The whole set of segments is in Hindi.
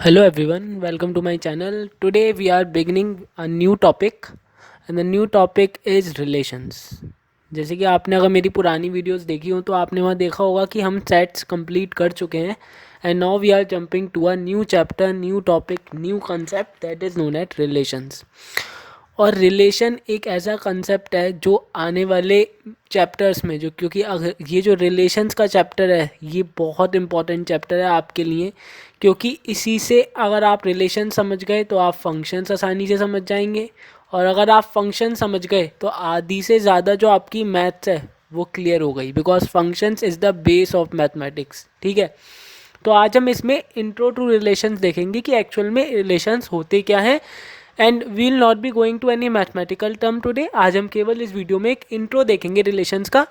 Hello everyone, welcome to my channel. Today we are beginning a new topic and the new topic is relations. जैसे कि आपने अगर मेरी पुरानी वीडियोस देखी हो तो आपने वहाँ देखा होगा कि हम सेट्स कंप्लीट कर चुके हैं and now we are jumping to a new chapter, new topic, new concept that is known at relations. और रिलेशन एक ऐसा कंसेप्ट है जो आने वाले चैप्टर्स में जो क्योंकि अगर ये जो रिलेशंस का चैप्टर है ये बहुत इंपॉर्टेंट चैप्टर है आपके लिए, क्योंकि इसी से अगर आप रिलेशन समझ गए तो आप फंक्शंस आसानी से समझ जाएंगे, और अगर आप फंक्शन समझ गए तो आधी से ज़्यादा जो आपकी मैथ्स है वो क्लियर हो गई, because functions is the base of mathematics. ठीक है, तो आज हम इसमें इंट्रो टू रिलेशंस देखेंगे कि एक्चुअल में रिलेशंस होते क्या हैं, and we will not be going to any mathematical term today. आज हम केवल इस वीडियो में एक इंट्रो देखेंगे रिलेशंस का।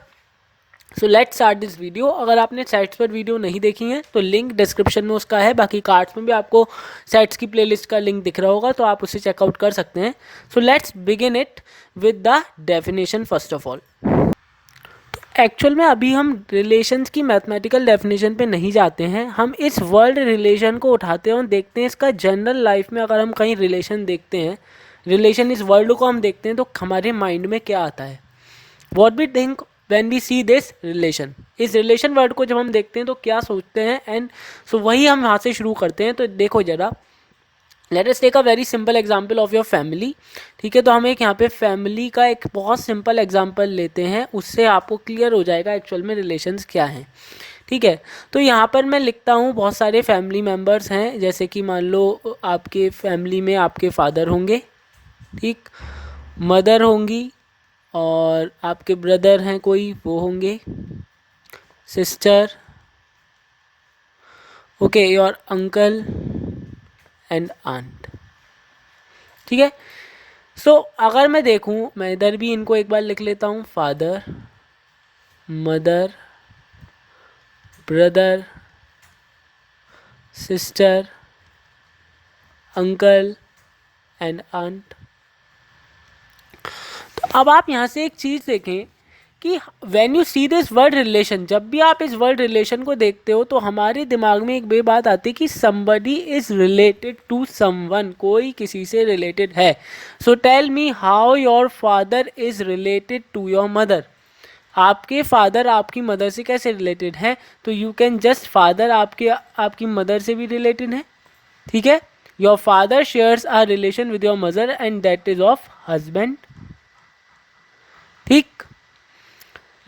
So let's start this video. अगर आपने सेट्स पर वीडियो नहीं देखी है तो लिंक डिस्क्रिप्शन में उसका है, बाकी कार्ड्स में भी आपको सेट्स की प्लेलिस्ट का लिंक दिख रहा होगा तो आप उसे चेकआउट कर सकते हैं। So let's begin it with the definition first of all. Actual में अभी हम रिलेशंस की मैथमेटिकल डेफिनेशन पे नहीं जाते हैं, हम इस वर्ल्ड रिलेशन को उठाते हैं और देखते हैं इसका जनरल लाइफ में अगर हम कहीं रिलेशन देखते हैं, रिलेशन इस वर्ल्ड को हम देखते हैं तो हमारे माइंड में क्या आता है, what we think when we see this relation. इस रिलेशन वर्ड को जब हम देखते हैं तो क्या सोचते हैं, एंड सो वही हम यहाँ से शुरू करते हैं। तो देखो ज़रा, let us take a very simple example of your family. ठीक है, तो हम एक यहाँ पे फैमिली का एक बहुत सिंपल एग्जांपल लेते हैं, उससे आपको क्लियर हो जाएगा एक्चुअल में रिलेशंस क्या हैं। ठीक है, तो यहाँ पर मैं लिखता हूँ बहुत सारे फैमिली मेम्बर्स हैं, जैसे कि मान लो आपके फैमिली में आपके फादर होंगे, ठीक, मदर होंगी, और आपके ब्रदर हैं कोई वो होंगे, sister, okay, your uncle and aunt. ठीक है, सो अगर मैं देखूं, मैं इधर भी इनको एक बार लिख लेता हूँ, father, mother, brother, sister, uncle and aunt. तो अब आप यहाँ से एक चीज़ देखें कि when you see this word relation, जब भी आप इस वर्ड रिलेशन को देखते हो तो हमारे दिमाग में एक बे बात आती है कि somebody is related to someone, कोई किसी से रिलेटेड है। So tell me how your father is related to your mother. आपके फादर आपकी मदर से कैसे रिलेटेड है, तो यू कैन जस्ट फादर आपकी मदर से भी रिलेटेड है। ठीक है, your father shares a relation with your mother and that is of husband. ठीक,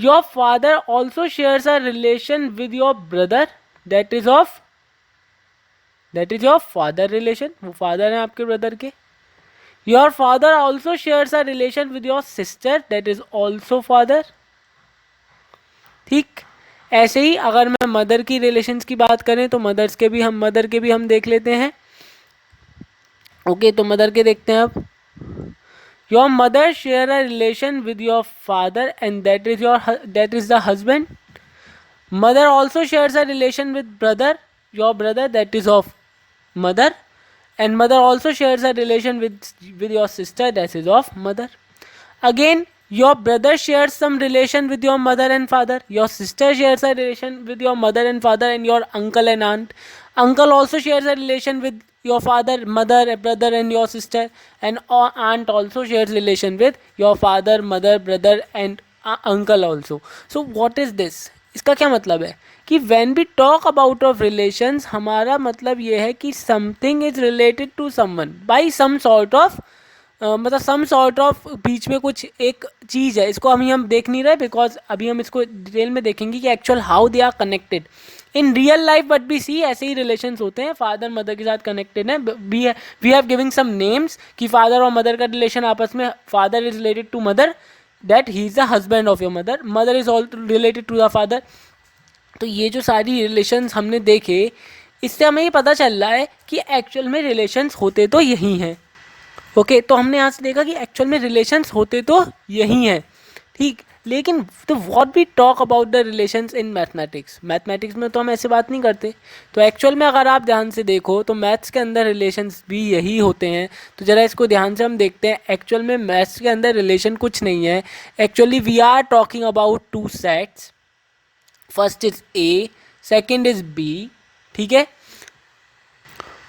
your father also shares a relation with your brother that is your father relation, वो फादर हैं आपके ब्रदर के। Your father also shares a relation with your sister that is also father. ठीक, ऐसे ही अगर मैं मदर की रिलेशंस की बात करें तो मदर के भी हम देख लेते हैं। ओके, तो मदर के देखते हैं अब। Your mother share a relation with your father and that is the husband. Mother also shares a relation with your brother that is of mother, and mother also shares a relation with your sister that is of mother. Again, your brother shares some relation with your mother and father. Your sister shares a relation with your mother and father, and your uncle and aunt. Uncle also shares a relation with your father, mother, brother, and your sister, and aunt also shares relation with your father, mother, brother, and uncle also. So what is this? इसका क्या मतलब है कि when we talk about of relations, हमारा मतलब ये है कि something is related to someone by some sort of, मतलब सम सॉर्ट ऑफ बीच में कुछ एक चीज़ है। इसको अभी हम देख नहीं रहे बिकॉज अभी हम इसको डिटेल में देखेंगे कि actual how they are connected in real life. But भी सी ऐसे ही रिलेशंस होते हैं, फादर मदर के साथ कनेक्टेड है। We have giving some names कि फादर और मदर का रिलेशन आपस में, father is related to mother that he is the husband of your mother, mother is all related to the father. तो ये जो सारी रिलेशंस हमने देखे, इससे हमें ये पता चल रहा है कि एक्चुअल में रिलेशंस होते तो यही हैं। ओके, तो हमने यहाँ से देखा कि एक्चुअल में रिलेशंस होते तो यही हैं। ठीक, लेकिन तो what we talk about the relations in mathematics में तो हम ऐसे बात नहीं करते। तो एक्चुअल में अगर आप ध्यान से देखो तो मैथ्स के अंदर रिलेशंस भी यही होते हैं। तो ज़रा इसको ध्यान से हम देखते हैं। एक्चुअल में मैथ्स के अंदर रिलेशन कुछ नहीं है। Actually we are talking about two sets, first is A, second is B. ठीक है,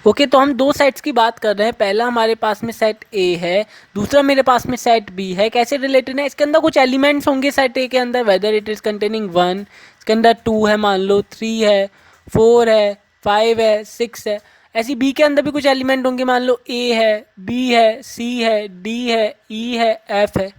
ओके तो हम दो सेट्स की बात कर रहे हैं। पहला हमारे पास में सेट ए है, दूसरा मेरे पास में सेट बी है। कैसे रिलेटेड है? इसके अंदर कुछ एलिमेंट्स होंगे सेट ए के अंदर, वेदर इट इज़ कंटेनिंग 1, इसके अंदर 2 है, मान लो 3 है, 4 है, 5 है, 6 है। ऐसी बी के अंदर भी कुछ एलिमेंट होंगे, मान लो ए है, बी है, सी है, डी है, ई है, एफ है।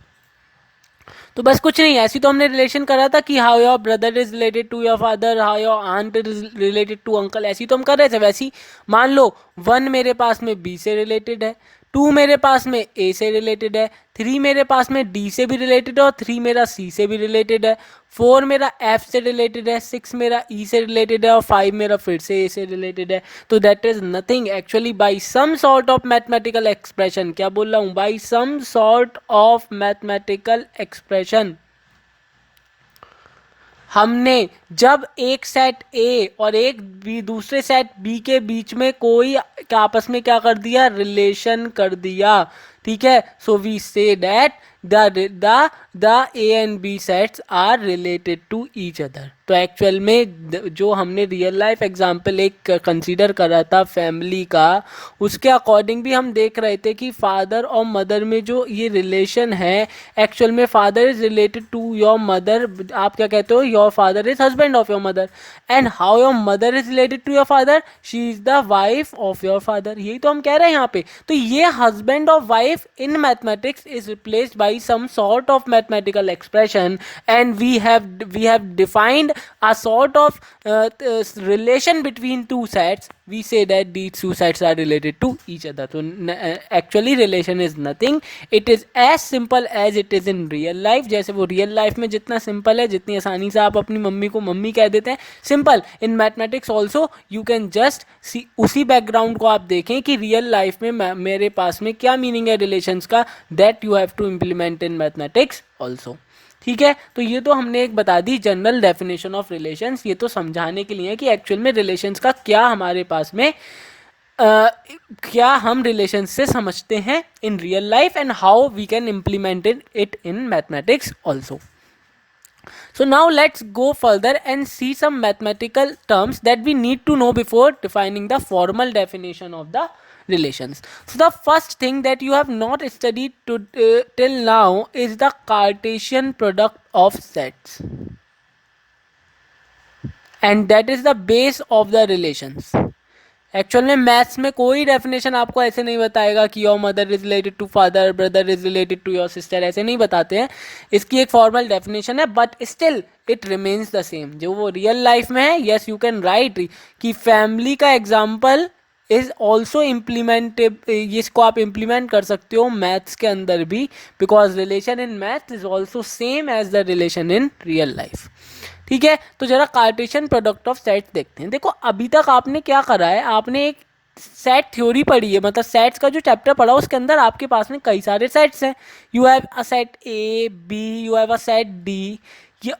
तो बस कुछ नहीं, ऐसी तो हमने रिलेशन करा था कि how your brother is related to your father, how your aunt is related to uncle, ऐसी तो हम कर रहे थे। वैसी मान लो 1 मेरे पास में बी से रिलेटेड है, 2 मेरे पास में ए से रिलेटेड है, 3 मेरे पास में डी से भी रिलेटेड है और 3 मेरा सी से भी रिलेटेड है, 4 मेरा एफ से रिलेटेड है, 6 मेरा ई से रिलेटेड है और 5 मेरा फिर से ए से रिलेटेड है। तो that is nothing actually by some sort of mathematical expression. क्या बोल रहा हूँ? By some sort of mathematical expression हमने जब एक सेट ए और एक बी, दूसरे सेट बी के बीच में कोई आपस में क्या कर दिया? रिलेशन कर दिया। ठीक है, so we say that the A and B sets are related to each other. तो एक्चुअल में जो हमने रियल लाइफ एग्जांपल एक कंसीडर करा था फैमिली का, उसके अकॉर्डिंग भी हम देख रहे थे कि फादर और मदर में जो ये रिलेशन है, एक्चुअल में father is related to your mother. आप क्या कहते हो? Your father is husband of your mother. And how your mother is related to your father? She is the wife of your father. यही तो हम कह रहे हैं यहाँ पे। तो ये husband of wife in mathematics is replaced by some sort of mathematical expression, and we have defined a sort of relation between two sets. We say that these two sets are related to each other. So actually relation is nothing. It is as simple as it is in real life. जैसे वो रियल लाइफ में जितना सिंपल है, जितनी आसानी से आप अपनी मम्मी को मम्मी कह देते हैं, simple in mathematics also you can just see. उसी बैकग्राउंड को आप देखें कि रियल लाइफ में मेरे पास में क्या मीनिंग है रिलेशंस का, that you have to implement in mathematics also. ठीक है, तो ये तो हमने एक बता दी जनरल डेफिनेशन ऑफ रिलेशंस। ये तो समझाने के लिए कि एक्चुअल में रिलेशंस का क्या हमारे पास में क्या हम रिलेशन से समझते हैं in real life and how we can implement it in mathematics also. So now let's go further and see some mathematical terms that we need to know before defining the formal definition of the relations. So the first thing that you have not studied till now is the Cartesian product of sets, and that is the base of the relations. Actual में मैथ्स में कोई डेफिनेशन आपको ऐसे नहीं बताएगा कि your mother is related to father, brother is related to your sister, ऐसे नहीं बताते हैं। इसकी एक फॉर्मल डेफिनेशन है, but still it remains the same जो वो रियल लाइफ में है। यस, यू कैन राइट कि फैमिली का एग्जाम्पल इज ऑल्सो इम्प्लीमेंटेब, इसको आप इम्प्लीमेंट कर सकते हो मैथ्स के अंदर भी, because relation in maths is also same as the relation in real life. ठीक है, तो जरा कार्टेशियन प्रोडक्ट ऑफ सेट्स देखते हैं। देखो अभी तक आपने क्या करा है, आपने एक सेट थ्योरी पढ़ी है, मतलब सेट्स का जो चैप्टर पढ़ा उसके अंदर आपके पास में कई सारे सेट्स हैं। You have a set A, B, you have a set D,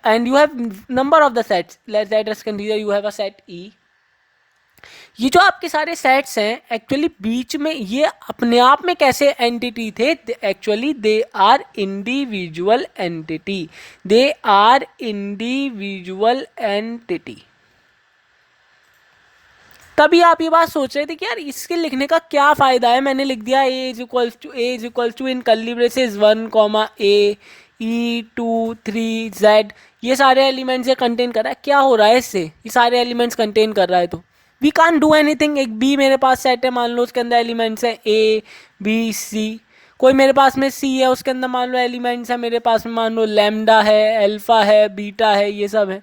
and you have number of the sets. Let's consider you have a set E. ये जो आपके सारे सेट्स हैं एक्चुअली बीच में ये अपने आप में कैसे एंटिटी थे? Actually they are individual entity, they are individual entity. तभी आप ये बात सोच रहे थे कि यार इसके लिखने का क्या फ़ायदा है। मैंने लिख दिया A is equals to in curly braces 1, A, E, 2, 3, Z, ये सारे एलिमेंट्स ये कंटेन कर रहा है। क्या हो रहा है इससे? ये सारे एलिमेंट्स कंटेन कर रहा है तो वी कान डू एनीथिंग। एक बी मेरे पास सेट है, मान लो उसके अंदर एलिमेंट्स हैं ए, बी, सी। कोई मेरे पास में सी है, उसके अंदर मान लो एलिमेंट्स है मेरे पास में, मान लो लैम्डा है, अल्फा है, बीटा है, ये सब है।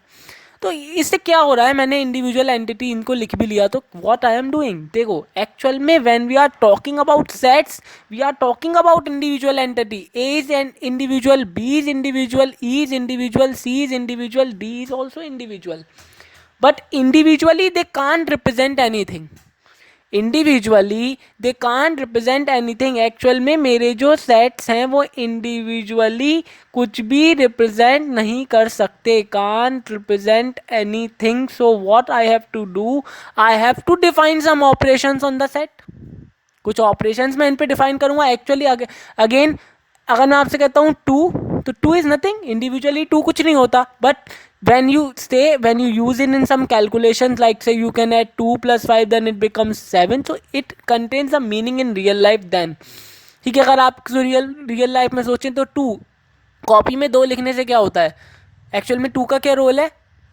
तो इससे क्या हो रहा है, मैंने इंडिविजुअल एंटिटी इनको लिख भी लिया। तो व्हाट आई एम डूइंग, देखो एक्चुअल में when we are talking about sets we are talking about individual entity. A is an individual, B is individual, E is individual, C is individual, D is also individual, but individually they can't represent anything. Individually they can't represent anything. Actual में मेरे जो सेट्स हैं वो इंडिविजुअली कुछ भी रिप्रेजेंट नहीं कर सकते, can't represent anything. So what I have to do, I have to define some operations on the set. कुछ ऑपरेशंस मैं इन पे डिफाइन करूँगा। एक्चुअली अगेन अगर मैं आपसे कहता हूँ 2 तो 2 इज नथिंग, इंडिविजुअली 2 कुछ नहीं होता, but when you use it in some calculations, like say you can add 2 plus 5 then it becomes 7, so it contains a meaning in real life then. ठीक है, अगर आप रियल लाइफ में सोचें तो 2 कॉपी में 2 लिखने से क्या होता है, एक्चुअल में 2 का क्या रोल है,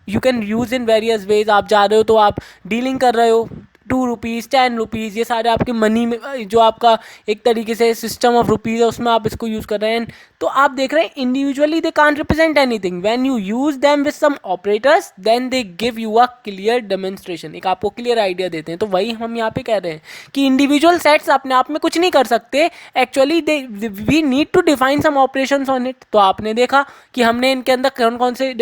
you can use in various ways. आप जा रहे हो तो आप डीलिंग कर रहे हो, 2 रुपीज़ 10 रुपीज़, ये सारे आपके मनी में जो आपका एक तरीके से सिस्टम ऑफ रुपीज़ है उसमें आप इसको यूज़ कर रहे हैं. तो आप देख रहे हैं individually they can't represent anything, when you use them with some operators then they give you a clear demonstration, एक आपको क्लियर आइडिया देते हैं. तो वही हम यहाँ पे कह रहे हैं कि इंडिविजुअल सेट्स अपने आप में कुछ नहीं कर सकते, actually they we need to define some operations on it. तो आपने देखा कि हमने इनके अंदर कौन कौन से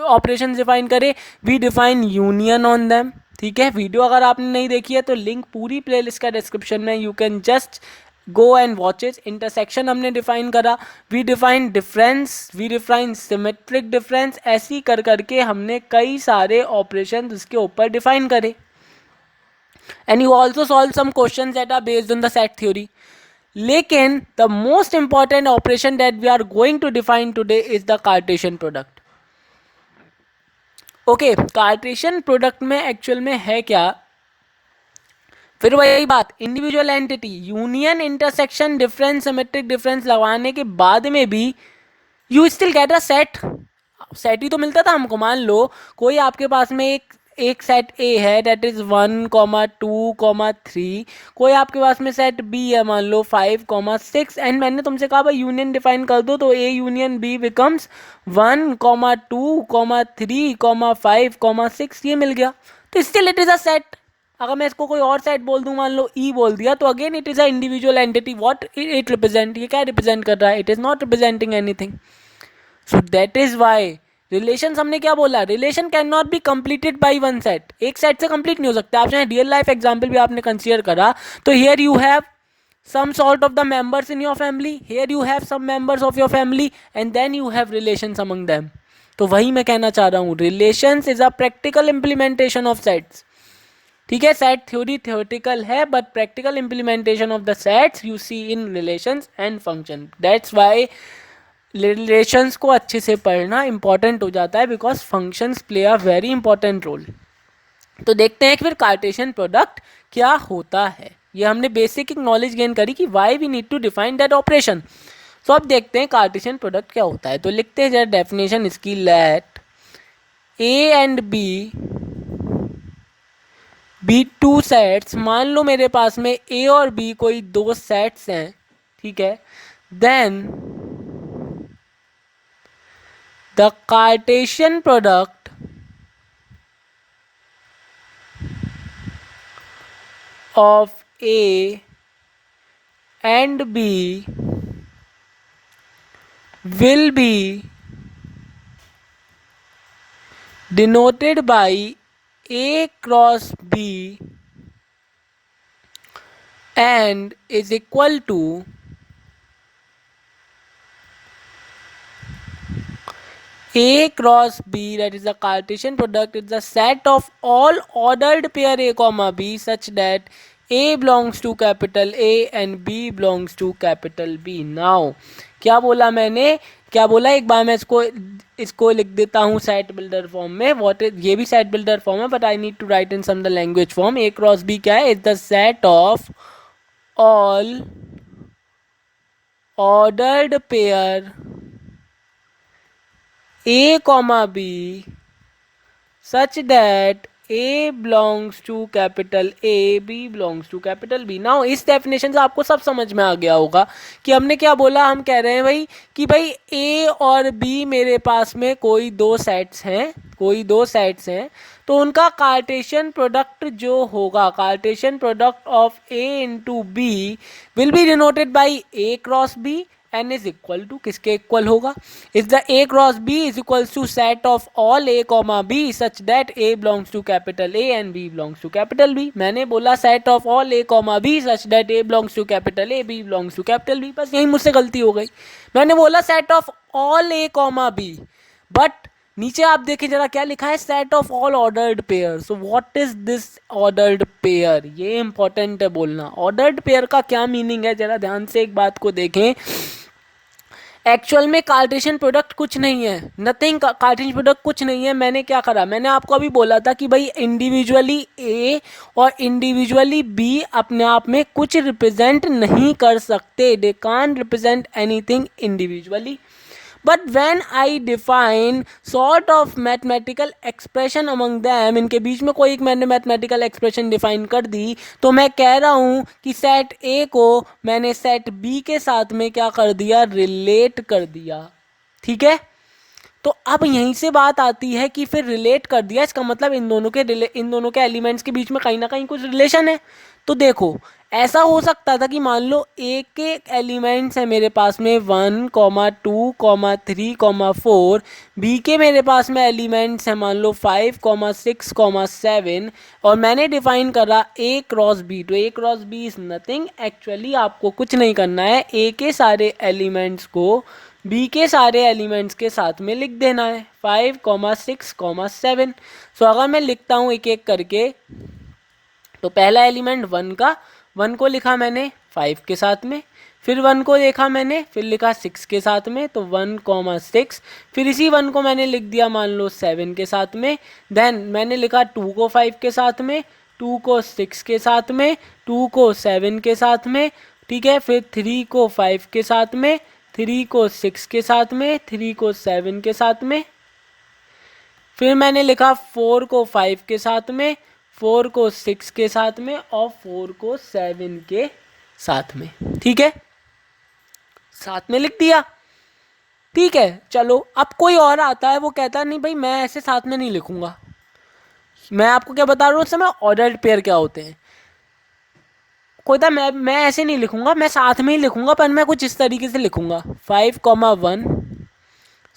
ऑपरेशन डिफाइन करे, we define union on them. ठीक है, वीडियो अगर आपने नहीं देखी है तो लिंक पूरी प्लेलिस्ट का डिस्क्रिप्शन में, you can just go and watch it. Intersection हमने डिफाइन करा, we define difference, we define symmetric difference, ऐसी कर करके हमने कई सारे ऑपरेशन उसके ऊपर डिफाइन करे. And you also solve some question that are based on the set theory. लेकिन the most important operation that we are going to define today is the Cartesian product. Okay, Cartesian product में एक्चुअल में है क्या, फिर वही बात, individual entity, union, intersection, difference, symmetric difference लगाने के बाद में भी you still get a set. Set ही तो मिलता था हमको. मान लो कोई आपके पास में एक सेट ए है दैट इज 1,2,3, कोई आपके पास में सेट बी है मान लो 5,6, एंड मैंने तुमसे कहा भाई यूनियन डिफाइन कर दो, तो ए यूनियन बी बिकम्स 1,2,3,5,6, ये मिल गया. तो still it is a set. अगर मैं इसको कोई और सेट बोल दूं, मान लो ई बोल दिया, तो again it is a individual entity. What it represent, ये क्या रिप्रेजेंट कर रहा है, it is not representing anything. So that is why relation, हमने क्या बोला, relation can not be completed by one set. एक सेट से कंप्लीट नहीं हो सकता. आप चाहे रियल लाइफ एग्जाम्पल भी आपने कंसिडर करा, तो here you have some sort of the members in your family, here you have some members of your family, and then you have relations among them. तो वही मैं कहना चाह रहा हूँ, relations is a practical implementation of sets. ठीक है, सेट थ्योरी theoretical है, but practical implementation of the sets you see in relations and function. That's why relations को अच्छे से पढ़ना इंपॉर्टेंट हो जाता है, because functions play a very important role. तो देखते हैं कि फिर कार्टेशियन प्रोडक्ट क्या होता है. ये हमने बेसिक नॉलेज गेन करी कि why we need to define that operation. So अब देखते हैं कार्टेशियन प्रोडक्ट क्या होता है. तो लिखते हैं जरा डेफिनेशन इसकी, let A and B two sets. मान लो मेरे पास में ए और बी कोई 2 सेट्स हैं, ठीक है, then the Cartesian product of A and B will be denoted by A cross B and is equal to A cross B, that is the Cartesian product, is the set of all ordered pair A comma B such that A belongs to capital A and B belongs to capital B. Now क्या बोला मैंने, क्या बोला, एक बार मैं इसको लिख देता हूँ सेट बिल्डर फॉर्म में. व्हाट इज, ये भी सेट बिल्डर फॉर्म है, but I need to write in some the language form. A cross B क्या है, is the set of all ordered pair A comma B such that A belongs to capital A, B belongs to capital B. Now इस डेफिनेशन से आपको सब समझ में आ गया होगा कि हमने क्या बोला. हम कह रहे हैं भाई कि भाई A और B मेरे पास में कोई 2 सेट्स हैं, तो उनका कार्टेशियन प्रोडक्ट जो होगा, Cartesian product of A into B will be denoted by A cross B n is equal to, किसके इक्वल होगा, is the A cross B is equals to set of all A comma B such that A belongs to capital A and B belongs to capital B. मैंने बोला set of all A comma B such that A belongs to capital A, B belongs to capital B. बस यही मुझसे गलती हो गई. मैंने बोला set of all A comma B, but नीचे आप देखें जरा क्या लिखा है, set of all ordered pair. So what is this ordered pair, ये इंपॉर्टेंट है बोलना. ऑर्डर्ड पेयर का क्या मीनिंग है, जरा ध्यान से एक बात को देखें. एक्चुअल में कार्टेशियन प्रोडक्ट कुछ नहीं है, नथिंग। कार्टेशियन प्रोडक्ट कुछ नहीं है। मैंने क्या करा, मैंने आपको अभी बोला था कि भाई इंडिविजुअली ए और इंडिविजुअली बी अपने आप में कुछ रिप्रेजेंट नहीं कर सकते, दे can't represent anything individually. But when I define sort of mathematical expression among them, इनके बीच में कोई एक मैंने मैथमेटिकल एक्सप्रेशन डिफाइन कर दी, तो मैं कह रहा हूँ कि सेट ए को मैंने सेट बी के साथ में क्या कर दिया, रिलेट कर दिया। ठीक है, तो अब यहीं से बात आती है कि फिर रिलेट कर दिया, इसका मतलब इन दोनों के एलिमेंट्स के बीच में कहीं ना कहीं कुछ रिलेशन है। तो देखो, ऐसा हो सकता था कि मान लो ए के एलिमेंट्स है मेरे पास में 1, 2, 3, 4, बी के मेरे पास में एलिमेंट्स है मान लो 5, 6, 7, और मैंने डिफाइन करा ए क्रॉस बी। तो A cross B is nothing, actually आपको कुछ नहीं करना है, ए के सारे एलिमेंट्स को बी के सारे एलिमेंट्स के साथ में लिख देना है, 5, 6, 7। सो अगर मैं लिखता हूँ एक एक करके, तो पहला एलिमेंट 1 को लिखा मैंने 5 के साथ में, फिर 1 को देखा मैंने, फिर लिखा 6 के साथ में, तो 1, 6, फिर इसी 1 को मैंने लिख दिया मान लो 7 के साथ में। देन मैंने लिखा 2 को 5 के साथ में, 2 को 6 के साथ में, 2 को 7 के साथ में, ठीक है, फिर 3 को 5 के साथ में, 3 को 6 के साथ में, 3 को 7 के साथ में, फिर मैंने लिखा 4 को 5 के साथ में, 4 को 6 के साथ में, और 4 को 7 के साथ में। ठीक है, साथ में लिख दिया। ठीक है, चलो अब कोई और आता है, वो कहता नहीं भाई मैं ऐसे साथ में नहीं लिखूंगा। मैं आपको क्या बता रहा हूँ उस समय, ऑर्डर्ड पेयर क्या होते हैं। कोई था मैं ऐसे नहीं लिखूंगा, मैं साथ में ही लिखूंगा, पर मैं कुछ इस तरीके से लिखूंगा, 5, 1,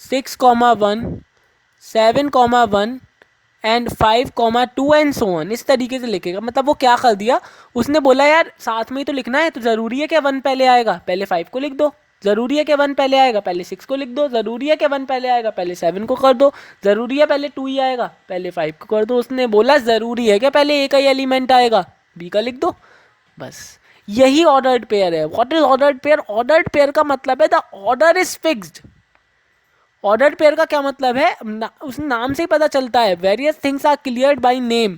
6, 1, 7, 1 एंड 5, 2 एंड सो ऑन, इस तरीके से लिखेगा। मतलब वो क्या कर दिया, उसने बोला यार साथ में ही तो लिखना है, तो ज़रूरी है कि 1 पहले आएगा, पहले 5 को लिख दो। ज़रूरी है कि 1 पहले आएगा, पहले 6 को लिख दो। ज़रूरी है कि 1 पहले आएगा, पहले 7 को कर दो। ज़रूरी है पहले 2 ही आएगा, पहले 5 को कर दो। उसने बोला ज़रूरी है कि पहले ए का ही एलिमेंट आएगा, बी का लिख दो, बस। यही ऑर्डर्ड पेयर है। What is ordered pair? Ordered pair का मतलब है the order is fixed. Ordered pair का क्या मतलब है, उस नाम से ही पता चलता है, various things are cleared by name.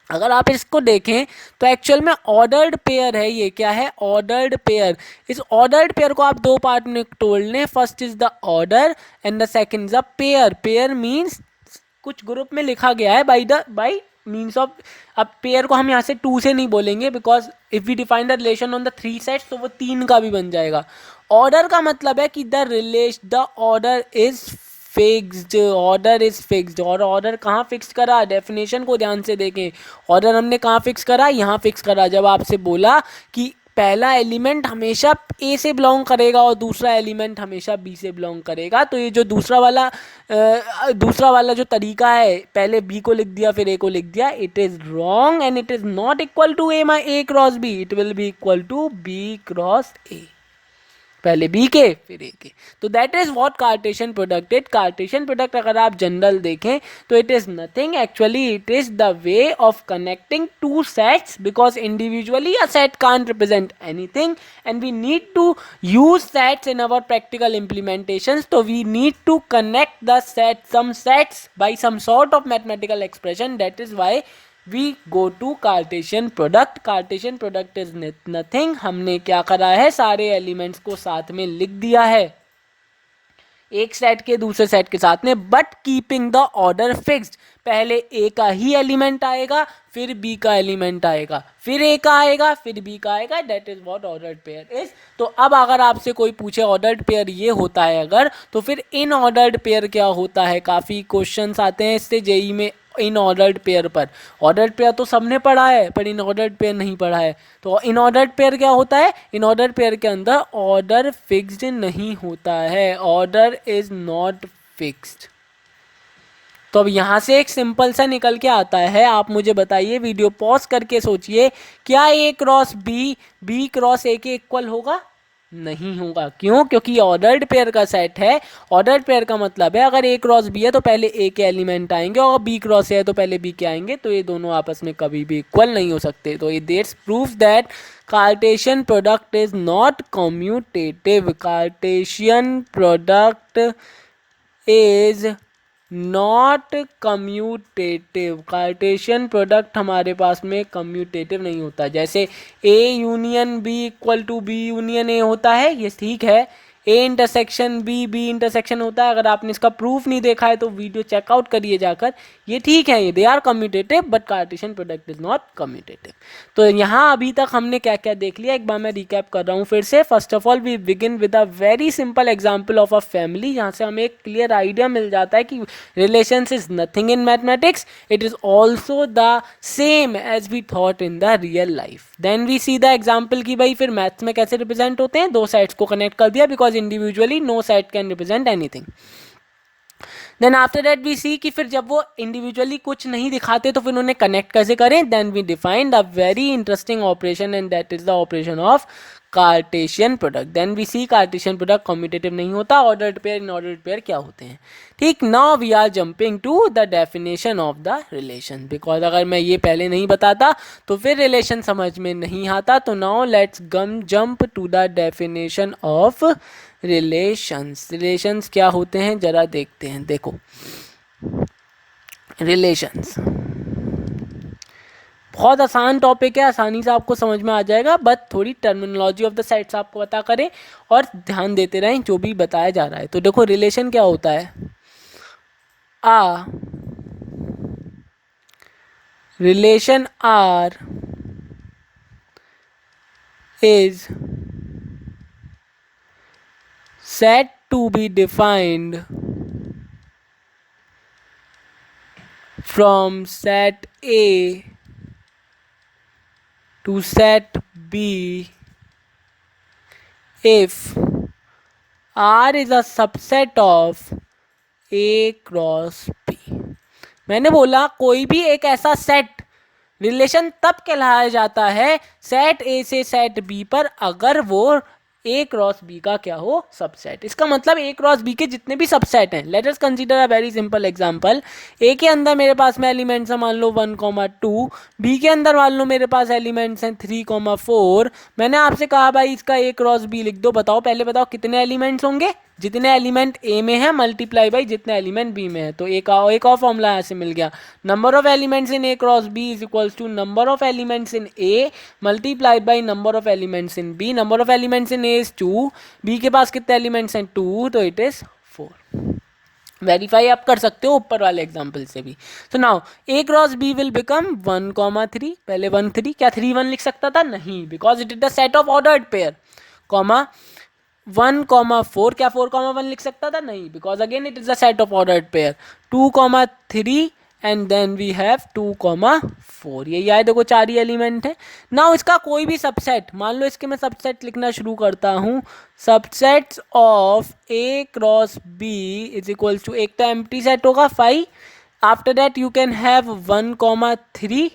अगर आप इसको देखें तो एक्चुअल में ऑर्डर्ड पेयर है। ये क्या है? Ordered pair. इस ऑर्डर्ड पेयर को आप दो पार्ट में तोड़ लें, first is the order and the second is the pair. Pair means कुछ ग्रुप में लिखा गया है बाय मीन्स ऑफ। अब पेयर को हम यहाँ से 2 से नहीं बोलेंगे, because if we define the relation on the 3 sets तो वो 3 का भी बन जाएगा। ऑर्डर का मतलब है कि the order is fixed. Order is fixed. और ऑर्डर कहाँ फिक्स करा? डेफिनेशन को ध्यान से देखें। ऑर्डर हमने कहाँ फिक्स करा? यहाँ फिक्स करा। जब आपसे बोला कि पहला एलिमेंट हमेशा ए से बिलोंग करेगा और दूसरा एलिमेंट हमेशा बी से बिलोंग करेगा, तो ये जो दूसरा वाला जो तरीका है, पहले बी को लिख दिया फिर ए को लिख दिया, it is wrong and it is not equal to A cross B. It will be equal to B cross A, पहले बी के फिर ए के। तो that is what Cartesian product is. Cartesian product अगर आप जनरल देखें तो it is nothing, actually it is the way of connecting two sets, because individually a set can't represent anything and we need to use sets in our practical implementations. तो we need to connect the set some sets by some sort of mathematical expression. That is why we go to Cartesian product. Cartesian product is nothing. हमने क्या करा है? सारे एलिमेंट्स को साथ में लिख दिया है, एक सेट के दूसरे सेट के साथ में, but keeping the order fixed. पहले ए का ही एलिमेंट आएगा, फिर बी का एलिमेंट आएगा, फिर ए का आएगा, फिर बी का आएगा। That is what ordered pair is. तो अब अगर आपसे कोई पूछे ऑर्डर्ड पेयर ये होता है अगर, तो फिर इन ऑर्डर्ड पेयर क्या होता है? काफ़ी क्वेश्चंस आते हैं इससे जेई में इन ऑर्डर्ड पेयर पर। ऑर्डर्ड पेयर तो सबने पढ़ा है, पर इन ऑर्डर्ड पेयर नहीं पढ़ा है। तो इन ऑर्डर्ड पेयर क्या होता है? इन ऑर्डर्ड पेयर के अंदर ऑर्डर फिक्स्ड नहीं होता है, ऑर्डर इज नॉट फिक्स्ड। तो अब यहाँ से एक सिंपल सा निकल के आता है, आप मुझे बताइए, वीडियो पॉज करके सोचिए, क्या ए क्रॉस बी क्रॉस ए के इक्वल होगा? नहीं होगा। क्यों? क्योंकि ये ऑर्डर्ड पेयर का सेट है। ऑर्डर्ड पेयर का मतलब है अगर ए क्रॉस बी है तो पहले ए के एलिमेंट आएंगे, और बी क्रॉस है तो पहले बी के आएंगे, तो ये दोनों आपस में कभी भी इक्वल नहीं हो सकते। तो ये this proves that Cartesian product is not commutative. Cartesian product is not commutative. Cartesian product हमारे पास में कम्यूटेटिव नहीं होता। जैसे A union B equal to B union A होता है, ये ठीक है। A intersection B, B intersection होता है। अगर आपने इसका प्रूफ नहीं देखा है तो वीडियो चेकआउट करिए जाकर। ये ठीक है, ये they are commutative, but Cartesian product is not commutative. तो यहाँ अभी तक हमने क्या क्या देख लिया, एक बार मैं रिकैप कर रहा हूँ फिर से। First of all we begin with a very simple example of a family, जहाँ से हमें एक क्लियर आइडिया मिल जाता है कि relations is nothing in mathematics, it is also the same as we thought in the real life. Then we see the example कि भाई फिर मैथ्स में कैसे रिप्रेजेंट होते हैं। दो साइड्स को कनेक्ट कर दिया, because individually no side can represent anything. Then after that we see कि फिर जब वो इंडिविजुअली कुछ नहीं दिखाते तो फिर उन्हें कनेक्ट कैसे करें। Then we defined a very interesting operation, and that is the operation of Cartesian product. Then we see Cartesian product commutative नहीं होता। ऑर्डर्ड पेयर, इन ऑर्डर्ड पेयर क्या होते हैं। ठीक, now we are jumping to the definition of the relation, because अगर मैं ये पहले नहीं बताता तो फिर रिलेशन समझ में नहीं आता। तो now let's jump to the definition of relations. Relations क्या होते हैं जरा देखते हैं। देखो, रिलेशंस बहुत आसान टॉपिक है, आसानी से आपको समझ में आ जाएगा, बट थोड़ी टर्मिनोलॉजी ऑफ द सेट्स आपको पता करें और ध्यान देते रहें जो भी बताया जा रहा है। तो देखो, रिलेशन क्या होता है। A relation R is said to be defined from set A to set B if R is a subset of A cross B। मैंने बोला कोई भी एक ऐसा सेट रिलेशन तब कहलाया जाता है सेट ए से सेट बी पर अगर वो ए क्रॉस बी का क्या हो, सबसेट। इसका मतलब ए क्रॉस बी के जितने भी सबसेट हैं, let us consider a very simple example. A के अंदर मेरे पास में एलिमेंट्स हैं मान लो 1,2, बी के अंदर मान लो मेरे पास एलिमेंट्स हैं 3,4। मैंने आपसे कहा भाई इसका ए क्रॉस बी लिख दो, बताओ पहले बताओ कितने एलिमेंट्स होंगे। जितने एलिमेंट ए में है मल्टीप्लाई बाई जितने एलिमेंट बी में है। तो एक और फॉर्मूला यहाँ से मिल गया, number of elements in A cross B is equals to number of elements in A multiplied by number of elements in B. Number of elements in A is 2, B के पास कितने एलिमेंट्स हैं 2, तो इट इज 4। वेरीफाई आप कर सकते हो ऊपर वाले एग्जाम्पल से भी। तो now A cross B will become 1,3। पहले 1 3, क्या 3 1 लिख सकता था? नहीं, because it is the set of ordered pair. Comma 1,4, क्या 4,1 लिख सकता था? नहीं, because again it is the set of ordered pair. 2,3 and then we have 2,4। ये आए देखो 4 ही एलिमेंट है। नाउ इसका कोई भी सबसेट, मान लो इसके मैं सबसेट लिखना शुरू करता हूँ। Subsets of A cross B is equals to, एक तो एम्प्टी सेट होगा 5, after that you can have 1,3,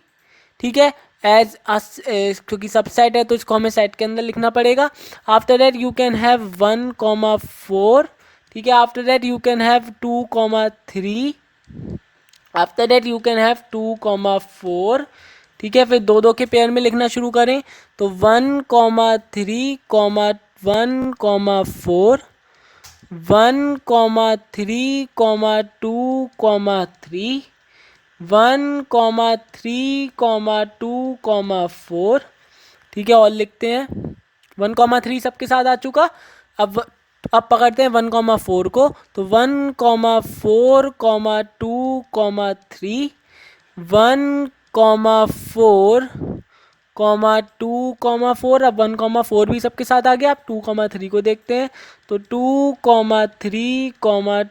ठीक है, एज क्योंकि सबसेट है तो इसको हमें सेट के अंदर लिखना पड़ेगा। After that you can have 1,4, ठीक है, after that you can have 2,3, after that you can have 2,4, ठीक है। फिर दो दो के पेयर में लिखना शुरू करें तो 1,3, 1,4, 1,3, 2,3, 1,3, 2,4, ठीक है। और लिखते हैं 1,3 सबके साथ आ चुका। अब पकड़ते हैं 1,4 को, तो 1,4, 2,3, 1,4, 2,4। अब 1,4 भी सबके साथ आ गया। अब 2,3 को देखते हैं तो 2,3,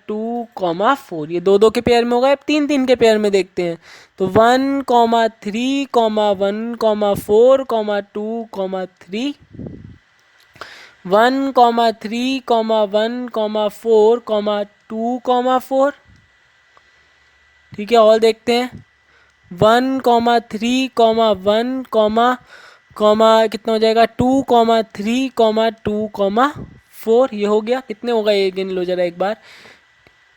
2,4, ये दो दो के पेयर में हो गए। अब 3 3 के पेयर में देखते हैं तो 1,3, 1,4, 2,3, 1,3, 1,4, 2,4, ठीक है। और देखते हैं 1,3, 1, कॉमा कितना हो जाएगा 2,3,2,4 ये हो गया। कितने हो गए ये गिन लो जरा एक बार।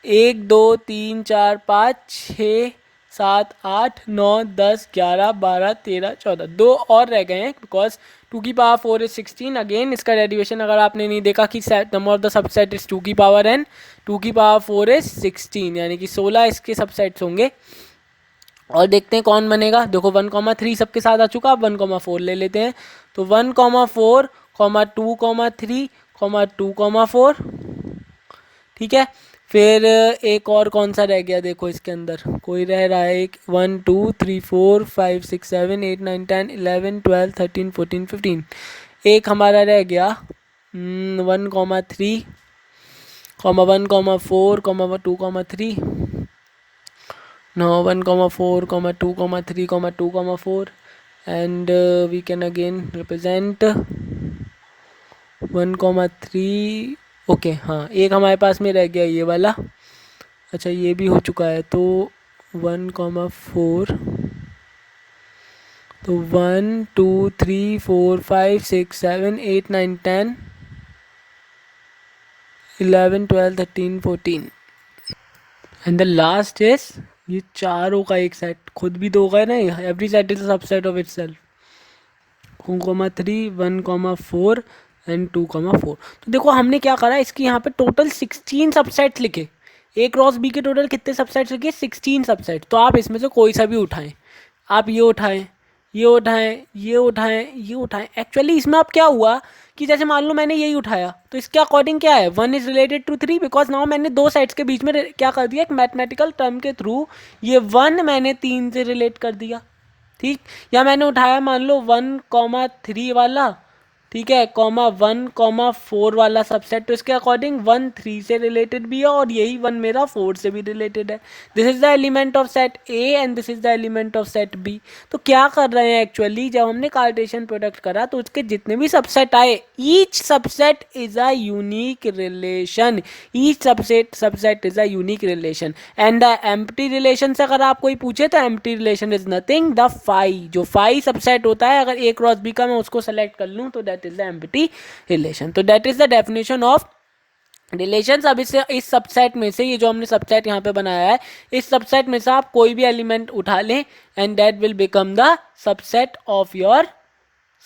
1 2 3 4 5 6 7 8 9 10 11 12 13 14 दो और रह गए हैं बिकॉज 2 की पावर 4 इज 16। अगेन इसका डेरिवेशन अगर आपने नहीं देखा कि number of the subset is 2 की पावर n, 2 की पावर 4 इज 16 यानी कि 16 इसके सबसेट्स होंगे। और देखते हैं कौन बनेगा। देखो 1,3 सबके साथ आ चुका। अब 1,4 ले लेते हैं। तो 1,4, 2,3, 2,4 ठीक है। फिर एक और कौन सा रह गया देखो इसके अंदर कोई रह रहा है एक 1 2 3 4 5 6 7 8 9 10 11 12 13 14 15 एक हमारा रह गया 1,3, 1,4, 2,3 no 1,4, 2,3, 2,4 and we can again represent 1,3 okay हाँ एक हमारे पास में रह गया ये वाला। अच्छा ये भी हो चुका है तो 1,4 तो 1 2 3 4 5 6 7 8 9 10 11 12 13 14 एंड द लास्ट इज ये चारों का एक सेट खुद भी दो गए ना। Every set is subset of itself 2,3 1,4 and 2,4। तो देखो हमने क्या करा इसकी यहाँ पे टोटल 16 सबसेट्स लिखे। ए क्रॉस बी के टोटल कितने सबसेट्स लिखे 16 सबसेट। तो आप इसमें से कोई सा भी उठाएं। आप ये उठाएं, ये उठाएं, ये उठाएं, ये उठाएं। एक्चुअली इसमें अब क्या हुआ कि जैसे मान लो मैंने यही उठाया तो इसके अकॉर्डिंग क्या है 1 is related to 3 because now मैंने दो साइड्स के बीच में क्या कर दिया एक मैथमेटिकल टर्म के थ्रू ये 1 मैंने 3 से रिलेट कर दिया। ठीक। या मैंने उठाया मान लो 1,3 वाला ठीक है 1,4 वाला सबसेट। तो इसके अकॉर्डिंग 1 3 से रिलेटेड भी है और यही 1 मेरा 4 से भी रिलेटेड है। This is the element of set A and this is the element of set B. तो क्या कर रहे हैं एक्चुअली जब हमने कार्टेशियन प्रोडक्ट करा तो उसके जितने भी सबसेट आए each subset is a unique relation. Each subset is a unique relation and the empty relation से अगर आप कोई पूछे तो empty relation is nothing the phi. जो फाई सबसेट होता है अगर ए क्रॉस बी का मैं उसको सेलेक्ट कर लूँ तो that is the empty relation. तो that is the definition of relations. अब इस सबसेट में से ये जो हमने सबसेट यहाँ पे बनाया है इस सबसेट में से आप कोई भी एलिमेंट उठा लें and that will become the subset of your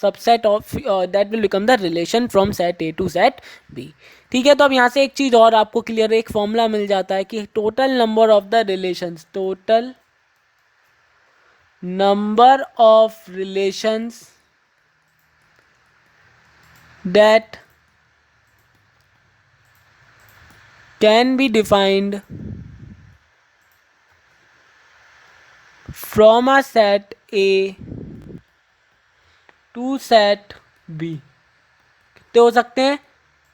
subset of that will become the relation from set A to set B. ठीक है। तो अब यहाँ से एक चीज और आपको क्लियर एक फॉर्मूला मिल जाता है कि total number of the relations total number of relations that can be defined from a set A to set B कितने हो सकते हैं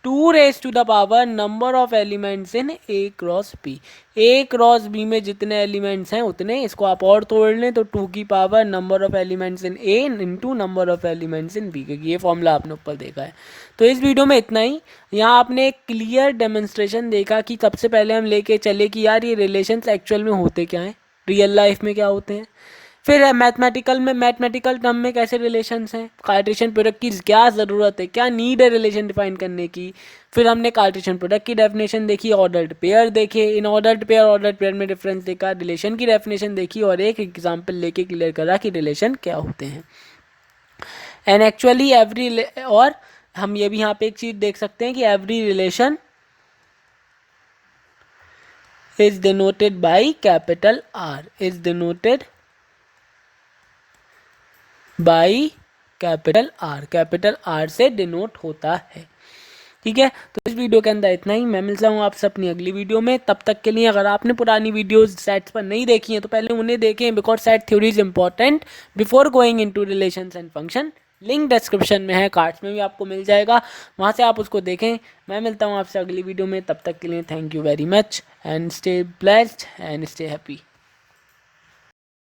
2 raise to the power number of elements in A cross B. A cross B में जितने एलिमेंट्स हैं उतने इसको आप और तोड़ लें तो 2 की power number of elements in A into number of elements in B क्योंकि ये फॉर्मूला आपने ऊपर देखा है। तो इस वीडियो में इतना ही। यहाँ आपने एक क्लियर डेमोन्स्ट्रेशन देखा कि सबसे पहले हम लेके चले कि यार ये रिलेशंस एक्चुअल में होते क्या हैं रियल लाइफ में क्या होते हैं। फिर मैथमेटिकल टर्म में कैसे रिलेशंस हैं कार्टेशियन प्रोडक्ट की क्या ज़रूरत है क्या नीड है रिलेशन डिफाइन करने की। फिर हमने कार्टेशियन प्रोडक्ट की डेफिनेशन देखी ऑर्डर्ड पेयर देखे इन ऑर्डर्ड पेयर में डिफरेंस देखा रिलेशन की डेफिनेशन देखी और एक एग्जांपल लेके क्लियर करा कि रिलेशन क्या होते हैं। एंड एक्चुअली एवरी और हम ये भी यहाँ पे एक चीज़ देख सकते हैं कि every relation is denoted by capital R is denoted by capital R से डिनोट होता है। ठीक है। तो इस वीडियो के अंदर इतना ही। मैं मिलता हूँ आपसे अपनी अगली वीडियो में। तब तक के लिए अगर आपने पुरानी वीडियोस सेट्स पर नहीं देखी हैं तो पहले उन्हें देखें because set theory is important before going into relations and function. Link description में है कार्ड्स में भी आपको मिल जाएगा वहाँ से आप उसको देखें। मैं मिलता हूँ आपसे अगली वीडियो में। तब तक के लिए thank you very much and stay blessed and stay happy.